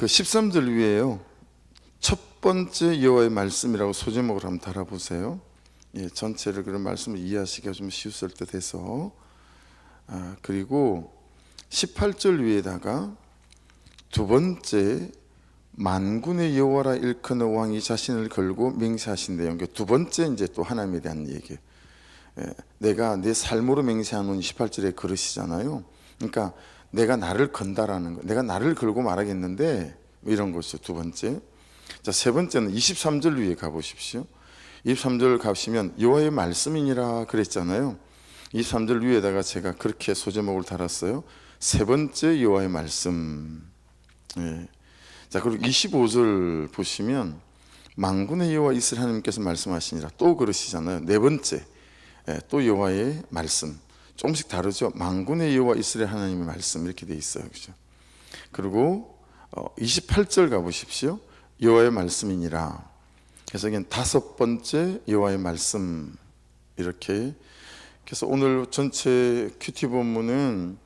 그 13절 위에요, 첫 번째 여호와의 말씀이라고 소제목을 한번 달아보세요. 예, 전체를 그런 말씀을 이해하시기가 좀 쉬웠을 때 돼서. 그리고 18절 위에다가 두 번째, 만군의 여호와라 일컫는 왕이 자신을 걸고 맹세하신 내용. 두 번째 이제 또 하나님에 대한 얘기. 내가 내 삶으로 맹세하노니 18절에 그러시잖아요. 그러니까 내가 나를 건다라는 거, 내가 나를 걸고 말하겠는데 이런 것이죠. 두 번째. 자, 세 번째는 23절 위에 가보십시오. 23절 가시면 여호와의 말씀이니라 그랬잖아요. 23절 위에다가 제가 그렇게 소제목을 달았어요. 세 번째 여호와의 말씀. 예. 자, 그리고 25절 보시면 만군의 여호와 이스라엘 하나님께서 말씀하시니라 또 그러시잖아요. 네 번째, 또 여호와의 말씀. 조금씩 다르죠. 만군의 여호와 이스라엘 하나님의 말씀 이렇게 돼 있어요. 그죠? 그리고 28절 가보십시오. 여호와의 말씀이니라. 그래서 이게 다섯 번째 여호와의 말씀. 이렇게. 그래서 오늘 전체 큐티 본문은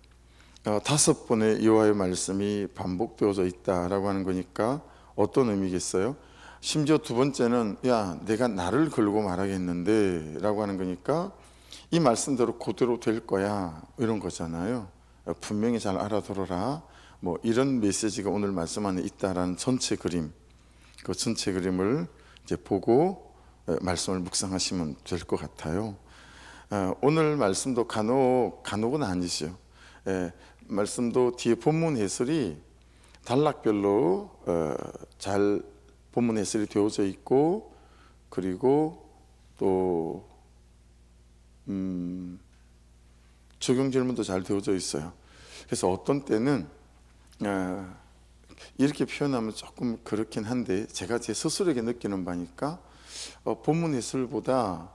다섯 번의 여호와의 말씀이 반복되어져 있다라고 하는 거니까 어떤 의미겠어요? 심지어 두 번째는 야, 내가 나를 걸고 말하겠는데 라고 하는 거니까 이 말씀대로 그대로 될 거야 이런 거잖아요. 분명히 잘 알아들어라, 뭐 이런 메시지가 오늘 말씀 안에 있다라는 전체 그림, 그 전체 그림을 이제 보고 말씀을 묵상하시면 될 것 같아요. 오늘 말씀도 간혹은 아니죠. 말씀도 뒤에 본문 해설이 단락별로 잘 본문 해설이 되어져 있고, 그리고 또 적용 질문도 잘 되어져 있어요. 그래서 어떤 때는 이렇게 표현하면 조금 그렇긴 한데 제가 제 스스로에게 느끼는 바니까 본문 해설보다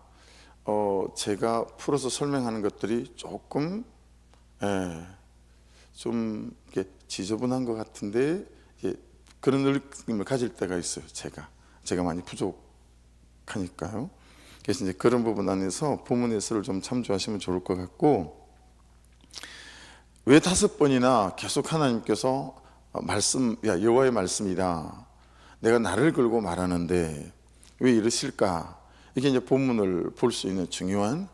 제가 풀어서 설명하는 것들이 조금 좀 이렇게 지저분한 것 같은데 그런 느낌을 가질 때가 있어요. 제가 많이 부족하니까요. 그래서 이제 그런 부분 안에서 본문 해설을 좀 참조하시면 좋을 것 같고, 왜 다섯 번이나 계속 하나님께서 야, 여호와의 말씀이다, 내가 나를 걸고 말하는데 왜 이러실까? 이게 이제 본문을 볼 수 있는 중요한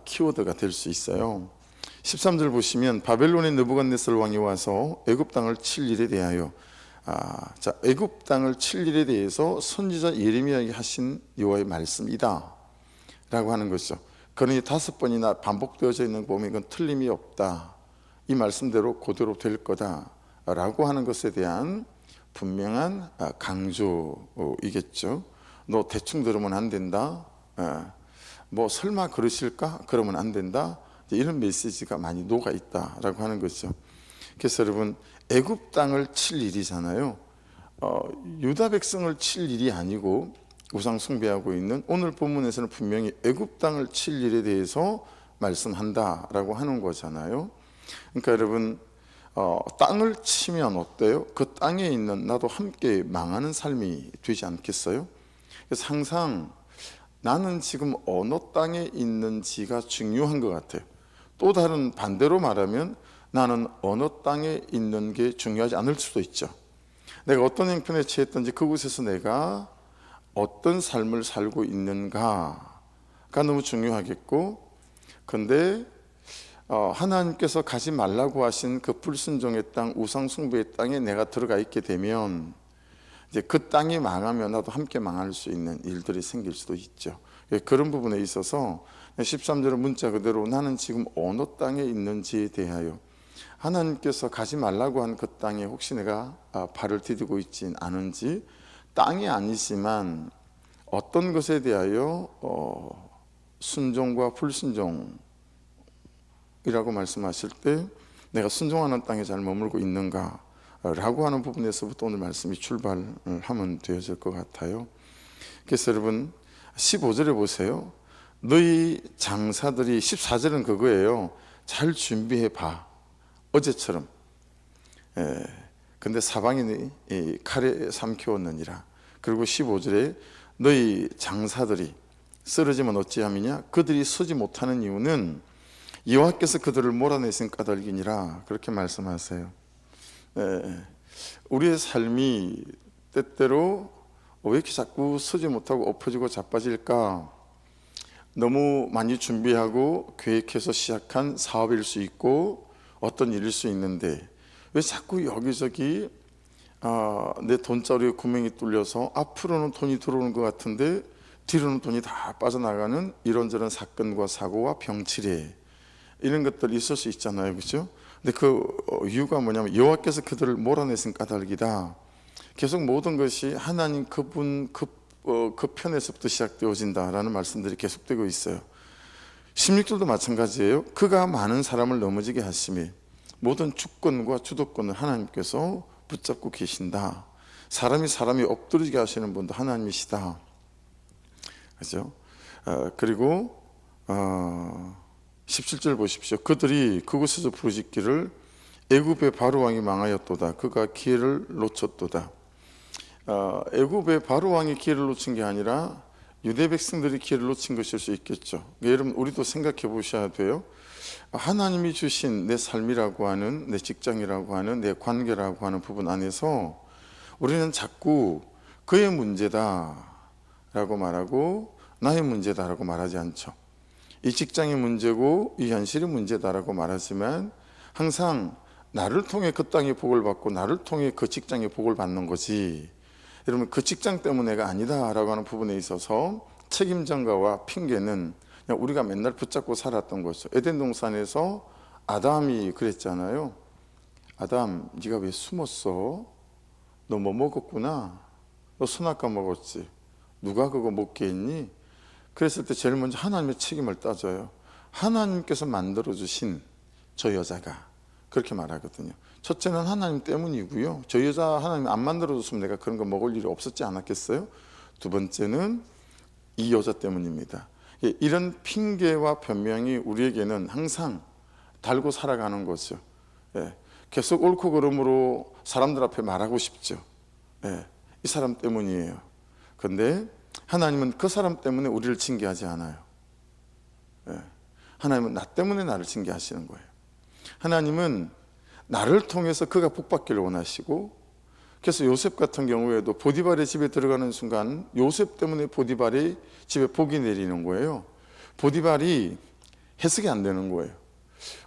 키워드가 될 수 있어요. 13절 보시면 바벨론의 느부갓네살 왕이 와서 애굽 땅을 칠 일에 대하여, 자, 애굽 땅을 칠 일에 대해서 선지자 예레미야에게 하신 여호와의 말씀이다 라고 하는 것이죠. 그러니 다섯 번이나 반복되어져 있는 거 보면 이건 틀림이 없다, 이 말씀대로 그대로 될 거다 라고 하는 것에 대한 분명한 강조이겠죠. 너 대충 들으면 안 된다, 뭐 설마 그러실까? 그러면 안 된다, 이런 메시지가 많이 녹아 있다라고 하는 거죠. 그래서 여러분, 애굽 땅을 칠 일이잖아요. 유다 백성을 칠 일이 아니고 우상 숭배하고 있는 오늘 본문에서는 분명히 애굽 땅을 칠 일에 대해서 말씀한다라고 하는 거잖아요. 그러니까 여러분, 땅을 치면 어때요? 그 땅에 있는 나도 함께 망하는 삶이 되지 않겠어요? 그래서 항상 나는 지금 어느 땅에 있는지가 중요한 것 같아요. 또 다른 반대로 말하면 나는 어느 땅에 있는 게 중요하지 않을 수도 있죠. 내가 어떤 형편에 처했든지 그곳에서 내가 어떤 삶을 살고 있는가가 너무 중요하겠고, 근데 하나님께서 가지 말라고 하신 그 불순종의 땅, 우상 숭배의 땅에 내가 들어가 있게 되면 이제 그 땅이 망하면 나도 함께 망할 수 있는 일들이 생길 수도 있죠. 그런 부분에 있어서 13절의 문자 그대로 나는 지금 어느 땅에 있는지에 대하여, 하나님께서 가지 말라고 한 그 땅에 혹시 내가 발을 디디고 있진 않은지, 땅이 아니지만 어떤 것에 대하여 순종과 불순종이라고 말씀하실 때 내가 순종하는 땅에 잘 머물고 있는가 라고 하는 부분에서부터 오늘 말씀이 출발하면 되어질 것 같아요. 그래서 여러분, 15절에 보세요. 너희 장사들이, 14절은 그거예요. 잘 준비해 봐, 어제처럼. 근데 사방이 칼에 삼켜왔느니라. 그리고 15절에 너희 장사들이 쓰러지면 어찌함이냐, 그들이 서지 못하는 이유는 여호와께서 그들을 몰아내신 까닭이니라, 그렇게 말씀하세요. 우리의 삶이 때때로 왜 이렇게 자꾸 서지 못하고 엎어지고 자빠질까? 너무 많이 준비하고 계획해서 시작한 사업일 수 있고 어떤 일일 수 있는데 왜 자꾸 여기저기 내 돈자루에 구멍이 뚫려서 앞으로는 돈이 들어오는 것 같은데 뒤로는 돈이 다 빠져나가는 이런저런 사건과 사고와 병치레 이런 것들이 있을 수 있잖아요, 그렇죠? 근데 그 이유가 뭐냐면 여호와께서 그들을 몰아내신 까닭이다. 계속 모든 것이 하나님 그분 그 편에서부터 시작되어진다라는 말씀들이 계속되고 있어요. 16절도 마찬가지예요. 그가 많은 사람을 넘어지게 하심에 모든 주권과 주도권을 하나님께서 붙잡고 계신다. 사람이 엎드리게 하시는 분도 하나님이시다. 그죠? 그리고 17절 보십시오. 그들이 그곳에서 부르짖기를 애굽의 바로 왕이 망하였도다. 그가 기회를 놓쳤도다. 애굽의 바로 왕이 기회를 놓친 게 아니라 유대 백성들이 기회를 놓친 것일 수 있겠죠. 여러분 우리도 생각해 보셔야 돼요. 하나님이 주신 내 삶이라고 하는 내 직장이라고 하는 내 관계라고 하는 부분 안에서 우리는 자꾸 그의 문제다라고 말하고 나의 문제다라고 말하지 않죠. 이 직장의 문제고 이 현실의 문제다라고 말하지만 항상 나를 통해 그 땅의 복을 받고 나를 통해 그 직장의 복을 받는 거지. 여러분 그 직장 때문에가 아니다라고 하는 부분에 있어서 책임전가와 핑계는 그냥 우리가 맨날 붙잡고 살았던 거죠. 에덴 동산에서 아담이 그랬잖아요. 아담, 네가 왜 숨었어? 너 뭐 먹었구나. 너 선악과 먹었지. 누가 그거 먹게 했니? 그랬을 때 제일 먼저 하나님의 책임을 따져요. 하나님께서 만들어주신 저 여자가 그렇게 말하거든요. 첫째는 하나님 때문이고요. 저 여자 하나님 안 만들어줬으면 내가 그런 거 먹을 일이 없었지 않았겠어요? 두 번째는 이 여자 때문입니다. 이런 핑계와 변명이 우리에게는 항상 달고 살아가는 거죠. 계속 옳고 그름으로 사람들 앞에 말하고 싶죠. 이 사람 때문이에요. 그런데 하나님은 그 사람 때문에 우리를 징계하지 않아요. 하나님은 나 때문에 나를 징계하시는 거예요. 하나님은 나를 통해서 그가 복받기를 원하시고, 그래서 요셉 같은 경우에도 보디발의 집에 들어가는 순간 요셉 때문에 보디발의 집에 복이 내리는 거예요. 보디발이 해석이 안 되는 거예요.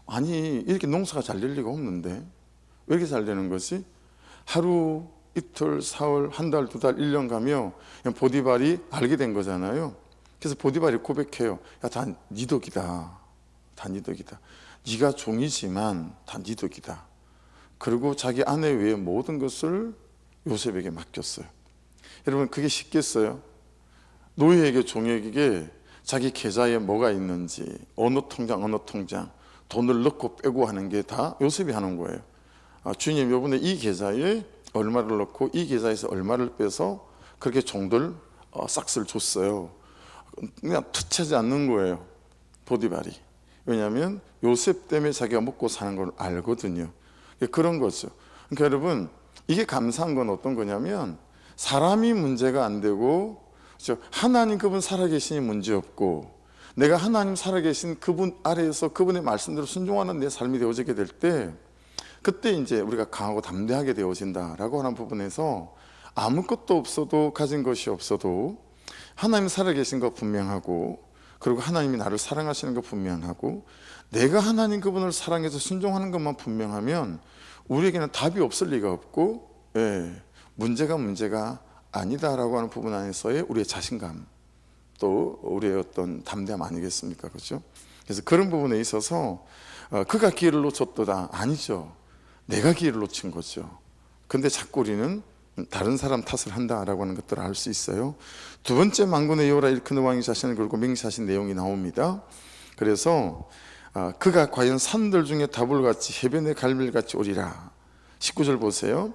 아니 이렇게 농사가 잘 될 리가 없는데 왜 이렇게 잘 되는 거지? 하루 이틀, 사흘, 한 달, 두 달, 1년 가며 보디발이 알게 된 거잖아요. 그래서 보디발이 고백해요. 야, 다 네 덕이다. 다 네 덕이다. 네가 종이지만 다 네 덕이다. 그리고 자기 아내 외에 모든 것을 요셉에게 맡겼어요. 여러분 그게 쉽겠어요? 노예에게 종에게 자기 계좌에 뭐가 있는지 어느 통장 돈을 넣고 빼고 하는 게 다 요셉이 하는 거예요. 주님 이번에 이 계좌에 얼마를 넣고 이 계좌에서 얼마를 빼서 그렇게 종들 싹스를 줬어요. 그냥 투치하지 않는 거예요, 보디발이. 왜냐하면 요셉 때문에 자기가 먹고 사는 걸 알거든요. 그런 거죠. 그러니까 여러분 이게 감사한 건 어떤 거냐면 사람이 문제가 안 되고 하나님 그분 살아계시니 문제없고 내가 하나님 살아계신 그분 아래에서 그분의 말씀대로 순종하는 내 삶이 되어지게 될 때 그때 이제 우리가 강하고 담대하게 되어진다라고 하는 부분에서 아무것도 없어도 가진 것이 없어도 하나님 살아계신 거 분명하고 그리고 하나님이 나를 사랑하시는 거 분명하고 내가 하나님 그분을 사랑해서 순종하는 것만 분명하면 우리에게는 답이 없을 리가 없고 문제가 아니다라고 하는 부분 안에서의 우리의 자신감 또 우리의 어떤 담대함 아니겠습니까? 그렇죠? 그래서 그런 부분에 있어서 그가 기회를 놓쳤도다 아니죠. 내가 기회를 놓친 거죠. 근데 자꾸 우리는 다른 사람 탓을 한다라고 하는 것들을 알 수 있어요. 두 번째 만군의 여호라 일컫는 왕이 자신을 걸고 맹세하신 내용이 나옵니다. 그래서 그가 과연 산들 중에 다불같이 해변의 갈멜같이 오리라. 19절 보세요.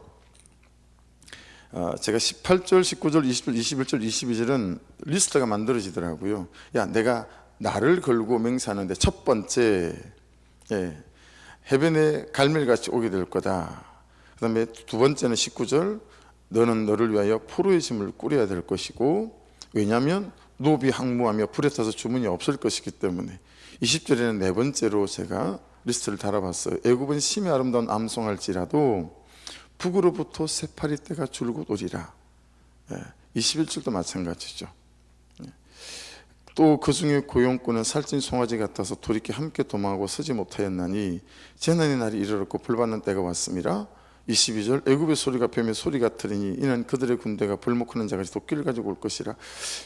제가 18절, 19절, 20절, 21절, 22절은 리스트가 만들어지더라고요. 야, 내가 나를 걸고 맹세하는데 첫 번째 해변의 갈멜같이 오게 될 거다. 그 다음에 두 번째는 19절 너는 너를 위하여 포로의 짐을 꾸려야 될 것이고 왜냐하면 노비 항무하며 불에 타서 주문이 없을 것이기 때문에 20절에는 네 번째로 제가 리스트를 달아봤어요. 애굽은 심히 아름다운 암송할지라도 북으로부터 새파리 떼가 줄곧 오리라. 21절도 마찬가지죠. 또 그 중에 고용꾼은 살찐 송아지 같아서 돌이켜 함께 도망하고 서지 못하였나니 재난의 날이 이르렀고 벌받는 때가 왔음이라. 22절 애굽의 소리가 뱀의 소리 같으리니 이는 그들의 군대가 벌목하는 자같이 도끼를 가지고 올 것이라.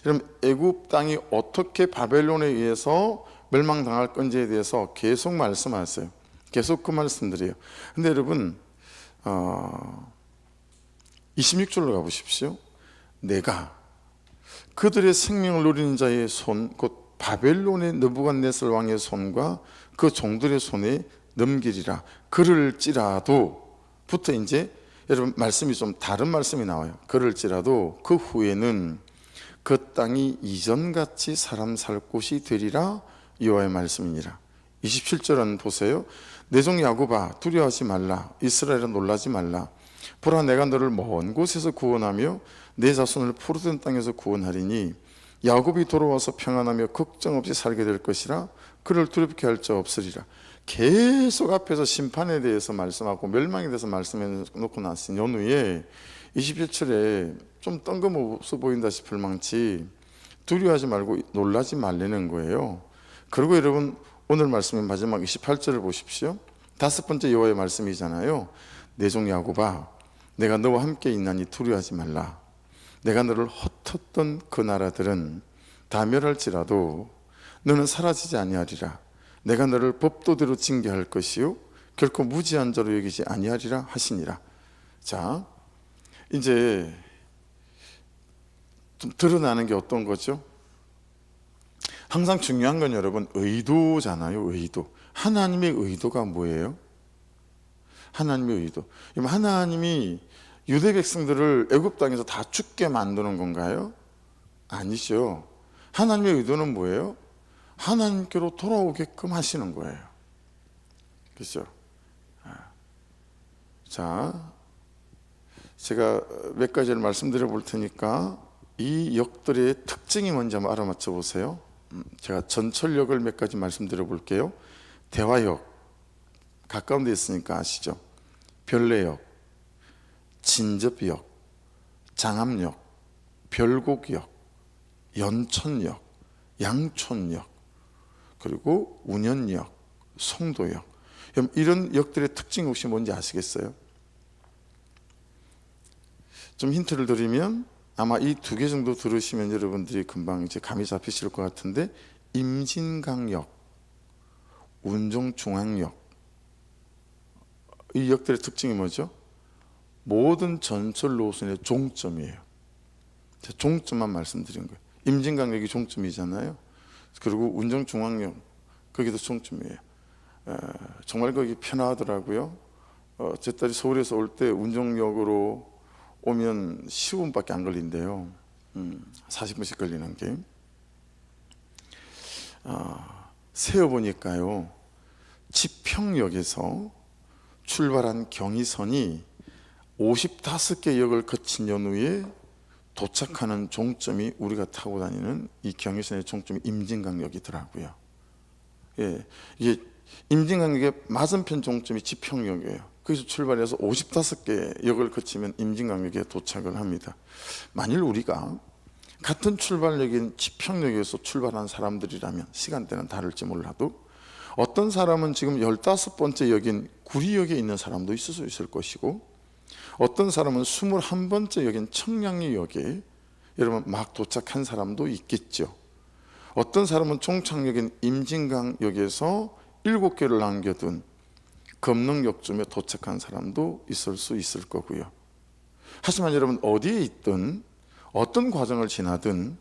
여러분, 애굽 땅이 어떻게 바벨론에 의해서 멸망당할 건지에 대해서 계속 말씀하세요. 계속 그 말씀드려요. 근데 여러분 26절로 가보십시오. 내가 그들의 생명을 누리는 자의 손, 곧 바벨론의 느부갓네살 왕의 손과 그 종들의 손에 넘기리라. 그럴지라도 부터 이제 여러분 말씀이 좀 다른 말씀이 나와요. 그럴지라도 그 후에는 그 땅이 이전같이 사람 살 곳이 되리라. 여호와의 말씀이니라. 27절은 보세요. 내 종 야곱아 두려워하지 말라. 이스라엘아 놀라지 말라. 보라, 내가 너를 먼 곳에서 구원하며 내 자손을 푸르던 땅에서 구원하리니 야곱이 돌아와서 평안하며 걱정 없이 살게 될 것이라. 그를 두렵게 할 자 없으리라. 계속 앞에서 심판에 대해서 말씀하고 멸망에 대해서 말씀해 놓고 나신 연후에 27절에 좀 뜬금없어 보인다 싶을 망치 두려워하지 말고 놀라지 말라는 거예요. 그리고 여러분 오늘 말씀의 마지막 28절을 보십시오. 다섯 번째 여호와의 말씀이잖아요. 내 종 야곱아 내가 너와 함께 있나니 두려워하지 말라. 내가 너를 흩었던 그 나라들은 다 멸할지라도 너는 사라지지 아니하리라. 내가 너를 법도대로 징계할 것이요 결코 무지한 자로 여기지 아니하리라 하시니라. 자, 이제 좀 드러나는 게 어떤 거죠? 항상 중요한 건 여러분 의도잖아요. 의도. 하나님의 의도가 뭐예요? 하나님의 의도. 하나님이 유대 백성들을 애굽 땅에서 다 죽게 만드는 건가요? 아니죠. 하나님의 의도는 뭐예요? 하나님께로 돌아오게끔 하시는 거예요. 그렇죠? 자, 제가 몇 가지를 말씀드려 볼 테니까 이 역들의 특징이 뭔지 한번 알아맞혀 보세요. 제가 전철역을 몇 가지 말씀드려 볼게요. 대화역, 가까운 데 있으니까 아시죠? 별내역, 진접역, 장암역, 별곡역, 연천역, 양촌역, 그리고 운현역, 송도역. 이런 역들의 특징이 혹시 뭔지 아시겠어요? 좀 힌트를 드리면 아마 이 두 개 정도 들으시면 여러분들이 금방 이제 감이 잡히실 것 같은데, 임진강역, 운정중앙역, 이 역들의 특징이 뭐죠? 모든 전철 노선의 종점이에요. 종점만 말씀드린 거예요. 임진강역이 종점이잖아요. 그리고 운정중앙역, 거기도 종점이에요. 정말 거기 편하더라고요. 제 딸이 서울에서 올 때 운정역으로 오면 15분밖에 안 걸린대요. 40분씩 걸리는 게. 세어보니까요, 지평역에서 출발한 경의선이 55개 역을 거친 연후에 도착하는 종점이 우리가 타고 다니는 이 경의선의 종점이 임진강역이더라고요. 예, 이게 임진강역의 맞은편 종점이 지평역이에요. 거기서 출발해서 55개 역을 거치면 임진강역에 도착을 합니다. 만일 우리가 같은 출발역인 지평역에서 출발한 사람들이라면 시간대는 다를지 몰라도 어떤 사람은 지금 15번째 역인 구리역에 있는 사람도 있을 수 있을 것이고, 어떤 사람은 21번째 역인 청량리역에 여러분 막 도착한 사람도 있겠죠. 어떤 사람은 종착역인 임진강역에서 7개를 남겨둔 금능역쯤에 도착한 사람도 있을 수 있을 거고요. 하지만 여러분 어디에 있든 어떤 과정을 지나든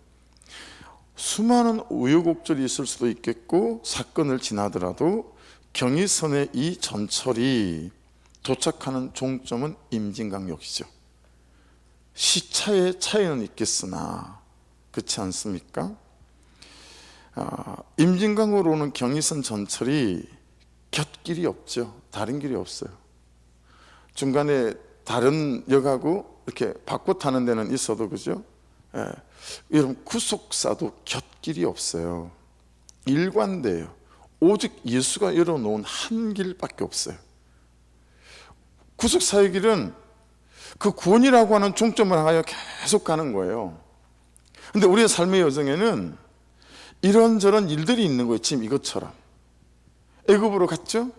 수많은 우여곡절이 있을 수도 있겠고, 사건을 지나더라도 경의선의 이 전철이 도착하는 종점은 임진강역이죠. 시차의 차이는 있겠으나 그렇지 않습니까? 임진강으로 오는 경의선 전철이 곁길이 없죠. 다른 길이 없어요. 중간에 다른 역하고 이렇게 바꿔 타는 데는 있어도, 그죠? 여러분 구속사도 곁길이 없어요. 일관돼요. 오직 예수가 열어놓은 한 길밖에 없어요. 구속사의 길은 그 구원이라고 하는 종점을 향하여 계속 가는 거예요. 근데 우리의 삶의 여정에는 이런저런 일들이 있는 거예요. 지금 이것처럼 애굽으로 갔죠?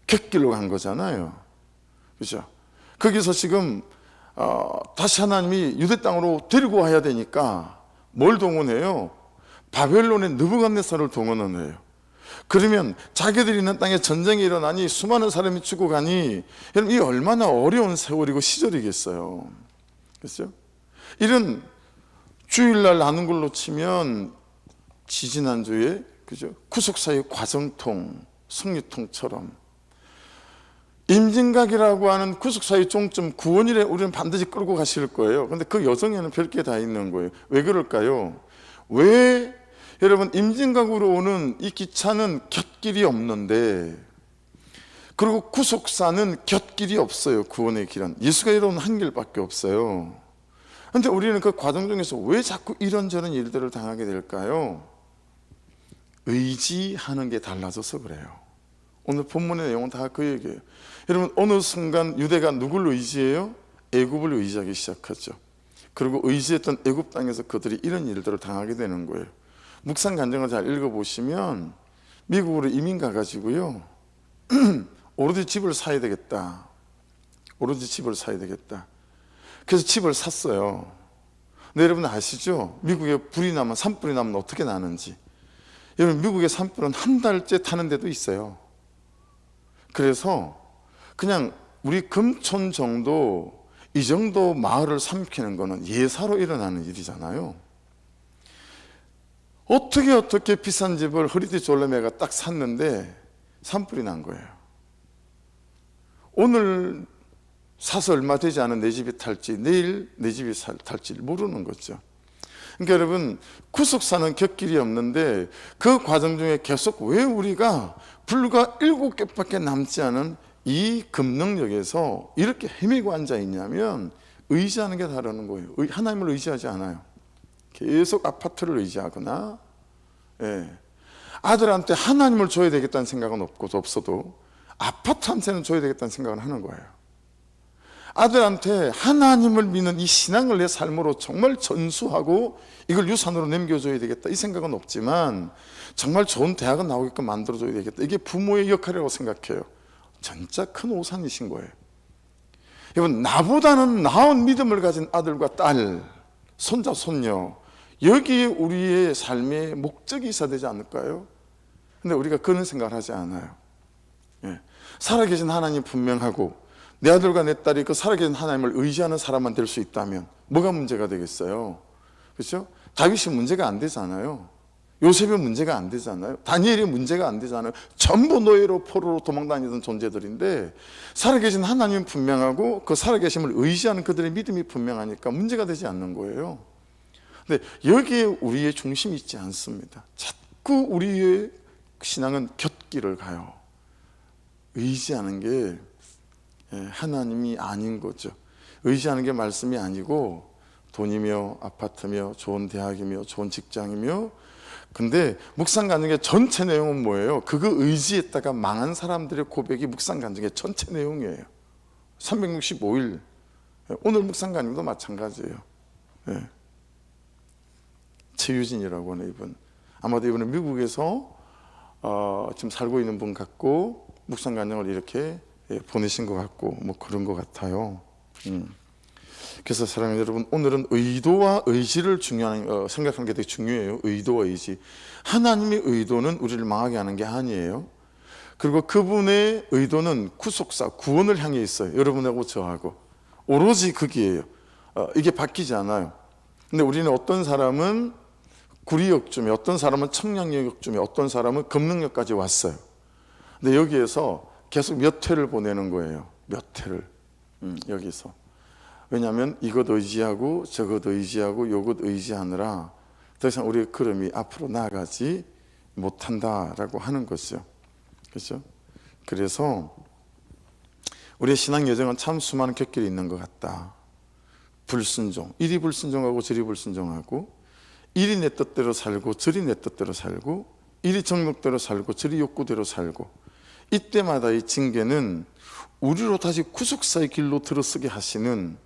객길로 간 거잖아요. 그죠? 거기서 지금 다시 하나님이 유대 땅으로 데리고 와야 되니까 뭘 동원해요? 바벨론의 느부갓네살을 동원해요. 그러면 자기들이 있는 땅에 전쟁이 일어나니 수많은 사람이 죽어가니, 여러분 이 얼마나 어려운 세월이고 시절이겠어요. 그렇죠? 이런 주일날 나눈 걸로 치면 지지난주에 그죠? 구속사의 과정통, 성리통처럼 임진각이라고 하는 구속사의 종점 구원이래 우리는 반드시 끌고 가실 거예요. 그런데 그 여정에는 별게 다 있는 거예요. 왜 그럴까요? 왜 여러분 임진각으로 오는 이 기차는 곁길이 없는데, 그리고 구속사는 곁길이 없어요. 구원의 길은 예수가 이루는 한 길밖에 없어요. 그런데 우리는 그 과정 중에서 왜 자꾸 이런저런 일들을 당하게 될까요? 의지하는 게 달라져서 그래요. 오늘 본문의 내용은 다 그 얘기예요. 여러분 어느 순간 유대가 누굴 의지해요? 애굽을 의지하기 시작하죠. 그리고 의지했던 애굽 땅에서 그들이 이런 일들을 당하게 되는 거예요. 묵상 간증을 잘 읽어보시면 미국으로 이민 가가지고요 오로지 집을 사야 되겠다, 오로지 집을 사야 되겠다. 그래서 집을 샀어요. 근데 여러분 아시죠? 미국에 불이 나면, 산불이 나면 어떻게 나는지. 여러분 미국의 산불은 한 달째 타는 데도 있어요. 그래서 그냥 우리 금촌 정도, 이 정도 마을을 삼키는 거는 예사로 일어나는 일이잖아요. 어떻게 비싼 집을 허리띠 졸라매가 딱 샀는데 산불이 난 거예요. 오늘 사서 얼마 되지 않은 내 집이 탈지, 내일 내 집이 탈지 모르는 거죠. 그러니까 여러분 구속사는 곁길이 없는데 그 과정 중에 계속 왜 우리가 불과 7개밖에 남지 않은 이 금능력에서 이렇게 헤매고 앉아 있냐면 의지하는 게 다르는 거예요. 하나님을 의지하지 않아요. 계속 아파트를 의지하거나, 아들한테 하나님을 줘야 되겠다는 생각은 없어도 아파트한테는 줘야 되겠다는 생각을 하는 거예요. 아들한테 하나님을 믿는 이 신앙을 내 삶으로 정말 전수하고 이걸 유산으로 남겨줘야 되겠다 이 생각은 없지만, 정말 좋은 대학은 나오게끔 만들어줘야 되겠다, 이게 부모의 역할이라고 생각해요. 진짜 큰 오산이신 거예요. 여러분 나보다는 나은 믿음을 가진 아들과 딸, 손자, 손녀, 여기에 우리의 삶의 목적이 있어야 되지 않을까요? 근데 우리가 그런 생각을 하지 않아요. 살아계신 하나님 분명하고 내 아들과 내 딸이 그 살아계신 하나님을 의지하는 사람만 될 수 있다면 뭐가 문제가 되겠어요? 그렇죠? 다윗이 문제가 안 되잖아요. 요셉이 문제가 안 되잖아요. 다니엘이 문제가 안 되잖아요. 전부 노예로 포로로 도망다니던 존재들인데 살아계신 하나님은 분명하고 그 살아계심을 의지하는 그들의 믿음이 분명하니까 문제가 되지 않는 거예요. 근데 여기에 우리의 중심이 있지 않습니다. 자꾸 우리의 신앙은 곁길을 가요. 의지하는 게 하나님이 아닌 거죠. 의지하는 게 말씀이 아니고 돈이며 아파트며 좋은 대학이며 좋은 직장이며. 근데 묵상 간증의 전체 내용은 뭐예요? 그거 의지했다가 망한 사람들의 고백이 묵상 간증의 전체 내용이에요. 365일 오늘 묵상 간증도 마찬가지예요. 최유진이라고 하는 이분, 아마도 이분은 미국에서 지금 살고 있는 분 같고 묵상 간증을 이렇게 보내신 것 같고 뭐 그런 것 같아요. 그래서 사랑하는 여러분, 오늘은 의도와 의지를 생각하는 게 되게 중요해요. 의도와 의지. 하나님의 의도는 우리를 망하게 하는 게 아니에요. 그리고 그분의 의도는 구속사, 구원을 향해 있어요. 여러분하고 저하고 오로지 거기에요. 이게 바뀌지 않아요. 근데 우리는 어떤 사람은 구리역쯤에, 어떤 사람은 청량역쯤에, 어떤 사람은 금능역까지 왔어요. 근데 여기에서 계속 몇 회를 보내는 거예요. 몇 회를 여기서. 왜냐하면 이것 의지하고 저것 의지하고 요것 의지하느라 더 이상 우리의 걸음이 앞으로 나아가지 못한다라고 하는 거죠. 그렇죠? 그래서 우리의 신앙 여정은 참 수많은 곁길이 있는 것 같다. 불순종, 이리 불순종하고 저리 불순종하고, 이리 내 뜻대로 살고 저리 내 뜻대로 살고, 이리 정욕대로 살고 저리 욕구대로 살고, 이때마다 이 징계는 우리로 다시 구속사의 길로 들어서게 하시는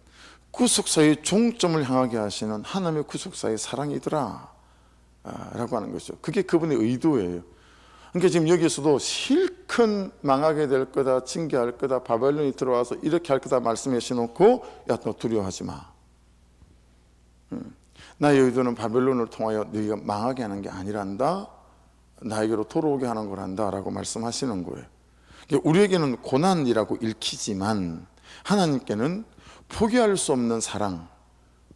구속사의 종점을 향하게 하시는 하나님의 구속사의 사랑이더라 라고 하는 것이죠. 그게 그분의 의도예요. 그러니까 지금 여기서도 실컷 망하게 될 거다, 징계할 거다, 바벨론이 들어와서 이렇게 할 거다 말씀해 놓고, 야, 너 두려워하지 마. 나의 의도는 바벨론을 통하여 너희가 망하게 하는 게 아니란다, 나에게로 돌아오게 하는 거란다 라고 말씀하시는 거예요. 우리에게는 고난이라고 읽히지만 하나님께는 포기할 수 없는 사랑,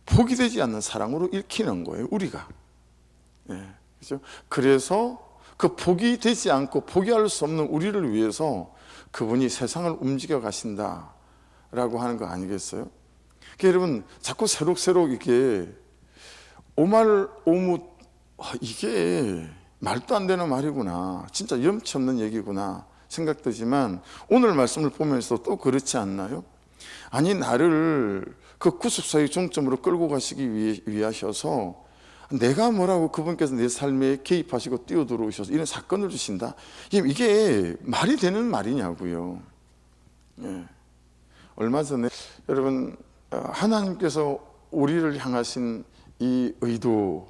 포기되지 않는 사랑으로 읽히는 거예요, 우리가. 그렇죠? 그래서 그 포기되지 않고 포기할 수 없는 우리를 위해서 그분이 세상을 움직여 가신다라고 하는 거 아니겠어요? 그러니까 여러분, 자꾸 새록새록 이게 오말오무, 이게 말도 안 되는 말이구나, 진짜 염치 없는 얘기구나 생각되지만, 오늘 말씀을 보면서 또 그렇지 않나요? 아니, 나를 그 구속사의 중점으로 끌고 가시기 위하셔서 내가 뭐라고 그분께서 내 삶에 개입하시고 뛰어들어오셔서 이런 사건을 주신다, 이게 말이 되는 말이냐고요. 얼마 전에 여러분, 하나님께서 우리를 향하신 이 의도,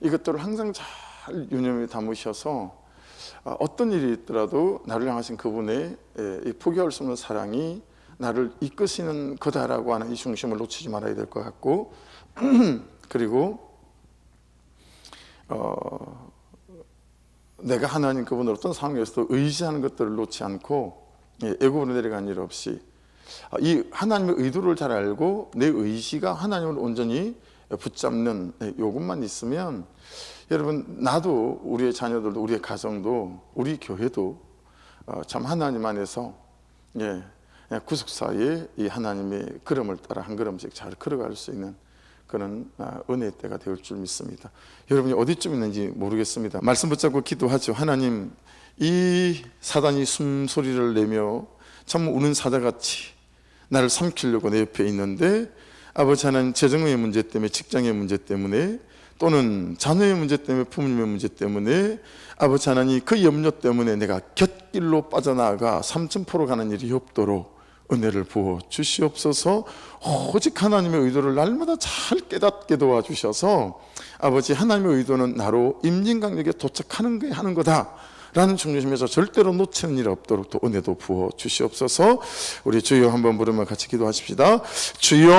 이것들을 항상 잘 유념에 담으셔서 어떤 일이 있더라도 나를 향하신 그분의 이 포기할 수 없는 사랑이 나를 이끄시는 거다라고 하는 이 중심을 놓치지 말아야 될 것 같고, 그리고 내가 하나님 그분을 어떤 상황에서도 의지하는 것들을 놓지 않고 애굽으로 내려간 일 없이 이 하나님의 의도를 잘 알고 내 의지가 하나님을 온전히 붙잡는 요것만 있으면, 여러분, 나도, 우리의 자녀들도, 우리의 가정도, 우리 교회도 참 하나님 안에서 구속사의 이 하나님의 걸음을 따라 한 걸음씩 잘 걸어갈 수 있는 그런 은혜의 때가 될 줄 믿습니다. 여러분이 어디쯤 있는지 모르겠습니다. 말씀 붙잡고 기도하죠. 하나님, 이 사단이 숨소리를 내며 참 우는 사자같이 나를 삼키려고 내 옆에 있는데, 아버지 하나님, 재정의 문제 때문에, 직장의 문제 때문에, 또는 자녀의 문제 때문에, 부모님의 문제 때문에, 아버지 하나님, 그 염려 때문에 내가 곁길로 빠져나가 삼천포로 가는 일이 없도록 은혜를 부어 주시옵소서. 오직 하나님의 의도를 날마다 잘 깨닫게 도와주셔서, 아버지, 하나님의 의도는 나로 임진강역에 도착하는 게 하는 거다 라는 중심에서 절대로 놓치는 일 없도록 또 은혜도 부어 주시옵소서. 우리 주여 한번 부르며 같이 기도하십시다. 주여.